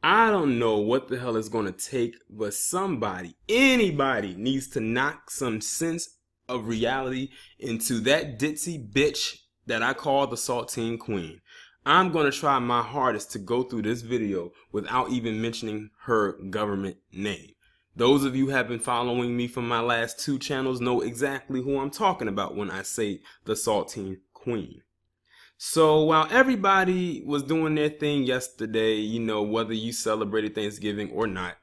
I don't know what the hell it's going to take, but somebody, anybody needs to knock some sense of reality into that ditzy bitch that I call the Saltine Queen. I'm going to try my hardest to go through this video without even mentioning her government name. Those of you who have been following me from my last two channels know exactly who I'm talking about when I say the Saltine Queen. So while everybody was doing their thing yesterday, you know, whether you celebrated Thanksgiving or not,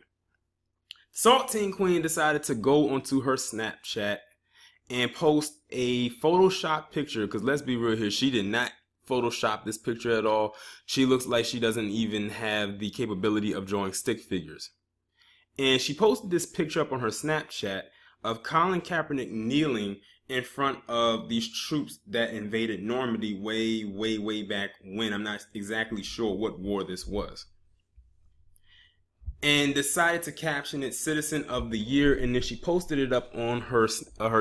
Saltine Queen decided to go onto her Snapchat and post a Photoshop picture, because let's be real here, she did not Photoshop this picture at all. She looks like she doesn't even have the capability of drawing stick figures. And she posted this picture up on her Snapchat of Colin Kaepernick kneeling in front of these troops that invaded Normandy way back when. I'm not exactly sure what war this was. And decided to caption it Citizen of the Year, and then she posted it up on her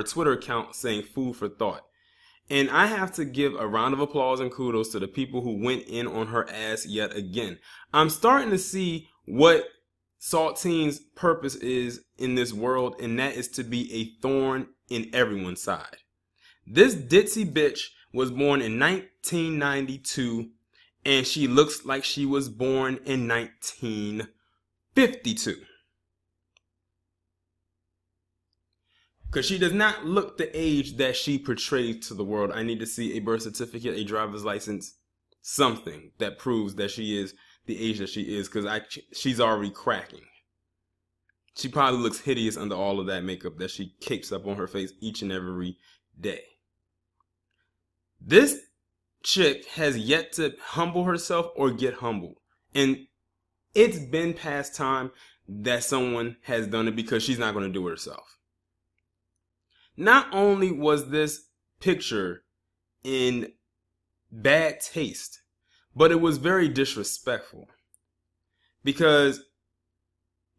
Twitter account saying food for thought. And I have to give a round of applause and kudos to the people who went in on her ass yet again. I'm starting to see what Saltine's purpose is in this world, and that is to be a thorn in everyone's side. This ditzy bitch was born in 1992, and she looks like she was born in 1952. Because she does not look the age that she portrays to the world. I need to see a birth certificate, a driver's license, something that proves that she is the age that she is, because she's already cracking. She probably looks hideous under all of that makeup that she cakes up on her face each and every day. This chick has yet to humble herself or get humbled. And it's been past time that someone has done it, because she's not going to do it herself. Not only was this picture in bad taste, but it was very disrespectful, because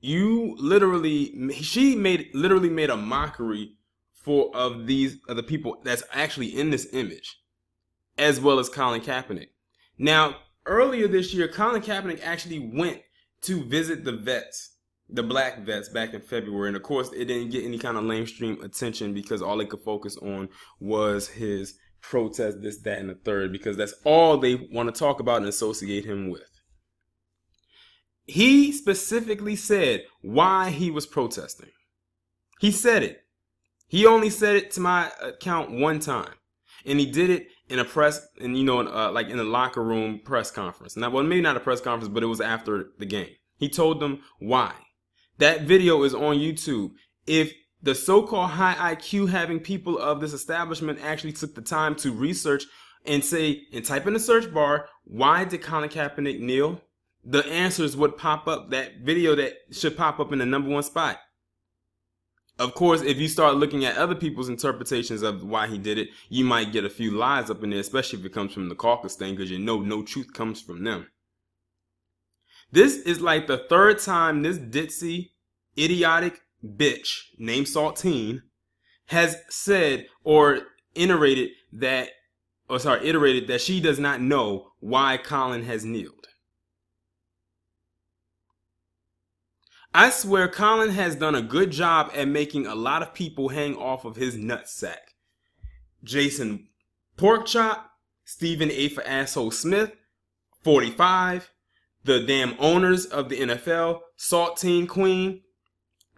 she literally made a mockery of the people that's actually in this image, as well as Colin Kaepernick. Now, earlier this year, Colin Kaepernick actually went to visit the vets, the black vets, back in February, and of course, it didn't get any kind of mainstream attention because all they could focus on was his protest, this, that, and the third, because that's all they want to talk about and associate him with. He specifically said why he was protesting. He said it. He only said it to my account one time, and he did it in a press, and like in a locker room press conference. Now, well, maybe not a press conference, but it was after the game. He told them why. That video is on YouTube. If the so-called high IQ having people of this establishment actually took the time to research and type in the search bar, why did Colin Kaepernick kneel? The answers would pop up. That video that should pop up in the #1 spot. Of course, if you start looking at other people's interpretations of why he did it, you might get a few lies up in there, especially if it comes from the caucus thing, because you know no truth comes from them. This is like the third time this ditzy, idiotic bitch named Saltine has said or iterated that she does not know why Colin has kneeled. I swear Colin has done a good job at making a lot of people hang off of his nutsack. Jason Porkchop, Stephen A. for Asshole Smith, 45, the damn owners of the NFL, Saltine Queen,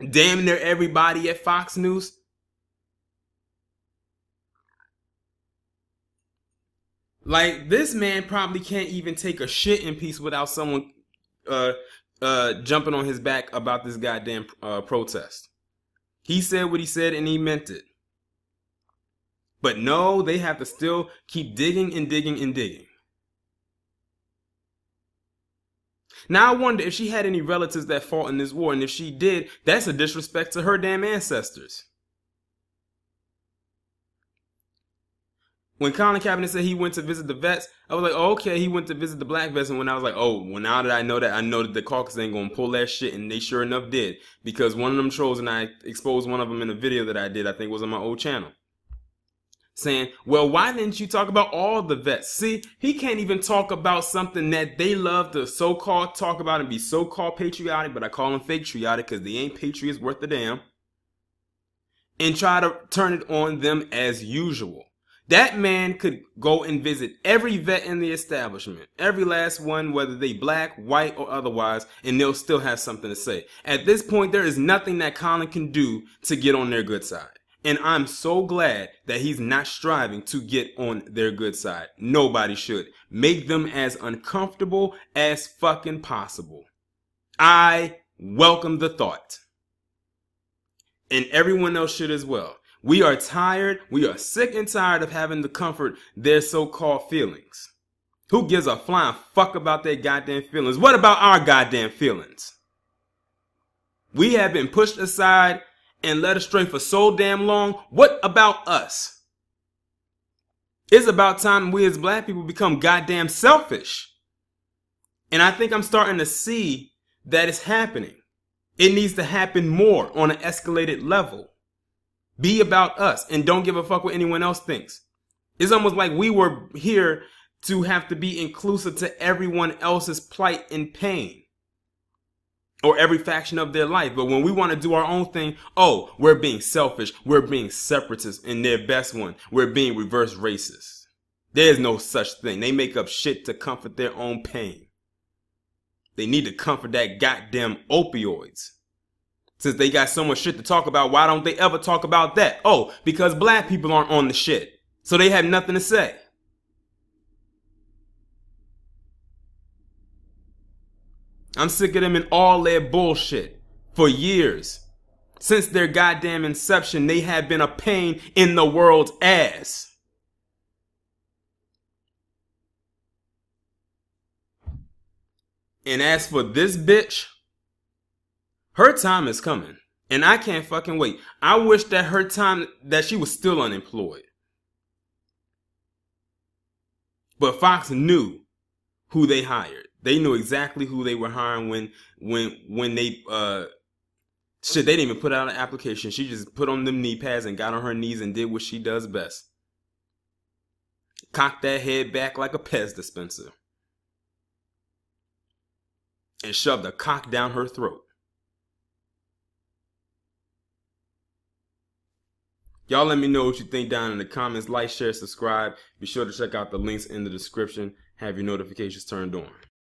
damn near everybody at Fox News. Like, this man probably can't even take a shit in peace without someone jumping on his back about this goddamn protest. He said what he said and he meant it. But no, they have to still keep digging and digging and digging. Now I wonder if she had any relatives that fought in this war, and if she did, that's a disrespect to her damn ancestors. When Colin Kaepernick said he went to visit the vets, I was like, oh, okay, he went to visit the black vets. And when I was like, oh, well, now that I know that the caucus ain't going to pull that shit. And they sure enough did. Because one of them trolls, and I exposed one of them in a video that I did, I think was on my old channel, saying, well, why didn't you talk about all the vets? See, he can't even talk about something that they love to so-called talk about and be so-called patriotic, but I call them fake patriotic because they ain't patriots worth a damn, and try to turn it on them as usual. That man could go and visit every vet in the establishment, every last one, whether they black, white, or otherwise, and they'll still have something to say. At this point, there is nothing that Colin can do to get on their good side. And I'm so glad that he's not striving to get on their good side. Nobody should. Make them as uncomfortable as fucking possible. I welcome the thought. And everyone else should as well. We are tired. We are sick and tired of having to comfort their so-called feelings. Who gives a flying fuck about their goddamn feelings? What about our goddamn feelings? We have been pushed aside and led astray for so damn long. What about us? It's about time we as black people become goddamn selfish. And I think I'm starting to see that it's happening. It needs to happen more on an escalated level. Be about us and don't give a fuck what anyone else thinks. It's almost like we were here to have to be inclusive to everyone else's plight and pain. Or every faction of their life. But when we want to do our own thing, oh, we're being selfish. We're being separatists in their best one. We're being reverse racist. There's no such thing. They make up shit to comfort their own pain. They need to comfort that goddamn opioids. Since they got so much shit to talk about, why don't they ever talk about that? Oh, because black people aren't on the shit. So they have nothing to say. I'm sick of them and all their bullshit. For years. Since their goddamn inception, they have been a pain in the world's ass. And as for this bitch, her time is coming. And I can't fucking wait. I wish that her time, that she was still unemployed. But Fox knew who they hired. They knew exactly who they were hiring when they, shit, they didn't even put out an application. She just put on them knee pads and got on her knees and did what she does best. Cocked that head back like a Pez dispenser. And shoved a cock down her throat. Y'all let me know what you think down in the comments. Like, share, subscribe. Be sure to check out the links in the description. Have your notifications turned on.